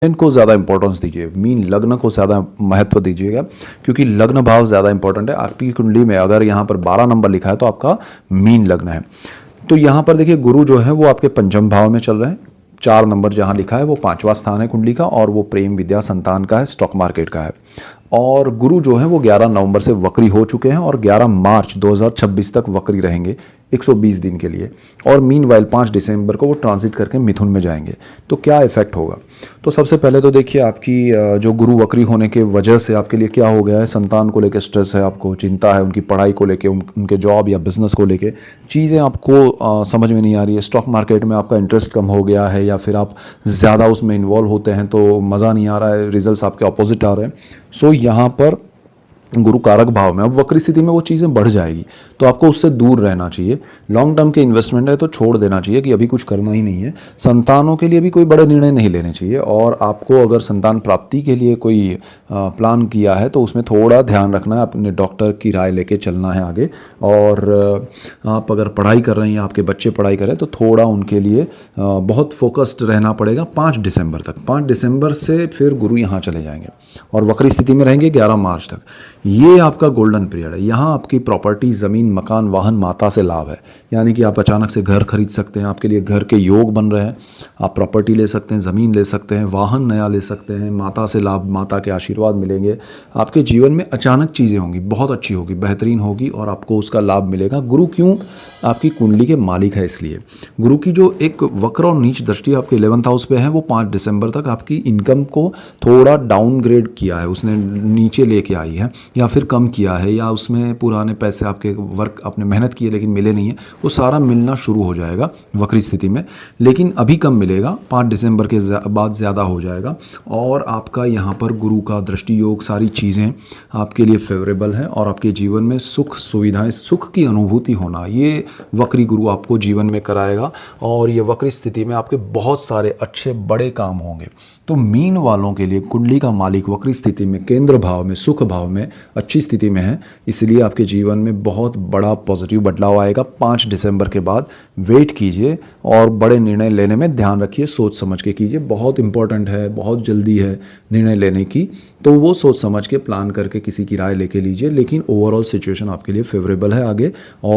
इनको ज़्यादा इंपॉर्टेंस दीजिए, मीन लग्न को ज़्यादा महत्व दीजिएगा, क्योंकि लग्न भाव ज़्यादा इंपॉर्टेंट है। आपकी कुंडली में अगर यहाँ पर 12 नंबर लिखा है तो आपका मीन लग्न है। तो यहाँ पर देखिए गुरु जो है वो आपके पंचम भाव में चल रहे हैं। 4 नंबर जहाँ लिखा है वो 5वां स्थान है कुंडली का, और वो प्रेम, विद्या, संतान का है, स्टॉक मार्केट का है। और गुरु जो है वो 11 नवंबर से वक्री हो चुके हैं और 11 मार्च 2026 तक वक्री रहेंगे 120 दिन के लिए। और मीनवाइल 5 दिसंबर को वो ट्रांजिट करके मिथुन में जाएंगे। तो क्या इफेक्ट होगा? तो सबसे पहले तो देखिए आपकी जो गुरु वक्री होने के वजह से आपके लिए क्या हो गया है, संतान को लेकर स्ट्रेस है, आपको चिंता है, उनकी पढ़ाई को लेके, उनके जॉब या बिजनेस को लेके चीज़ें आपको समझ में नहीं आ रही है। स्टॉक मार्केट में आपका इंटरेस्ट कम हो गया है, या फिर आप ज़्यादा उसमें इन्वॉल्व होते हैं तो मज़ा नहीं आ रहा है, रिजल्ट्स आपके अपोजिट आ रहे हैं। सो यहाँ पर गुरु कारक भाव में अब वक्री स्थिति में वो चीज़ें बढ़ जाएगी, तो आपको उससे दूर रहना चाहिए। लॉन्ग टर्म के इन्वेस्टमेंट है तो छोड़ देना चाहिए कि अभी कुछ करना ही नहीं है। संतानों के लिए भी कोई बड़े निर्णय नहीं लेने चाहिए, और आपको अगर संतान प्राप्ति के लिए कोई प्लान किया है तो उसमें थोड़ा ध्यान रखना है, अपने डॉक्टर की राय लेके चलना है आगे। और आप अगर पढ़ाई कर रहे हैं या आपके बच्चे पढ़ाई कर रहे हैं तो थोड़ा उनके लिए बहुत फोकस्ड रहना पड़ेगा 5 दिसंबर तक। 5 दिसंबर से फिर गुरु यहाँ चले जाएंगे और वक्री स्थिति में रहेंगे 11 मार्च तक। ये आपका गोल्डन पीरियड है। यहाँ आपकी प्रॉपर्टी, ज़मीन, मकान, वाहन, माता से लाभ है, यानी कि आप अचानक से घर खरीद सकते हैं, आपके लिए घर के योग बन रहे हैं, आप प्रॉपर्टी ले सकते हैं, ज़मीन ले सकते हैं, वाहन नया ले सकते हैं, माता से लाभ, माता के आशीर्वाद मिलेंगे। आपके जीवन में अचानक चीज़ें होंगी, बहुत अच्छी होगी, बेहतरीन होगी, और आपको उसका लाभ मिलेगा। गुरु क्यों? आपकी कुंडली के मालिक है, इसलिए गुरु की जो एक वक्र और नीच दृष्टि आपके 11th हाउस पे है वो 5 दिसंबर तक आपकी इनकम को थोड़ा डाउनग्रेड किया है, उसने नीचे लेके आई है, या फिर कम किया है, या उसमें पुराने पैसे आपके वर्क आपने मेहनत की है लेकिन मिले नहीं है, वो सारा मिलना शुरू हो जाएगा वक्री स्थिति में। लेकिन अभी कम मिलेगा, 5 दिसंबर के बाद ज़्यादा हो जाएगा। और आपका यहाँ पर गुरु का दृष्टि योग, सारी चीज़ें आपके लिए फेवरेबल है, और आपके जीवन में सुख सुविधाएं, सुख की अनुभूति होना, ये वक्री गुरु आपको जीवन में कराएगा। और ये वक्री स्थिति में आपके बहुत सारे अच्छे बड़े काम होंगे। तो मीन वालों के लिए कुंडली का मालिक वक्री स्थिति में, केंद्र भाव में, सुख भाव में अच्छी स्थिति में है, इसलिए आपके जीवन में बहुत बड़ा पॉजिटिव बदलाव आएगा। 5 दिसंबर के बाद वेट कीजिए और बड़े निर्णय लेने में ध्यान रखिए, सोच समझ के कीजिए। बहुत इंपॉर्टेंट है, बहुत जल्दी है निर्णय लेने की, तो वो सोच समझ के प्लान करके किसी की राय लेके लीजिए। लेकिन ओवरऑल सिचुएशन आपके लिए फेवरेबल है आगे। और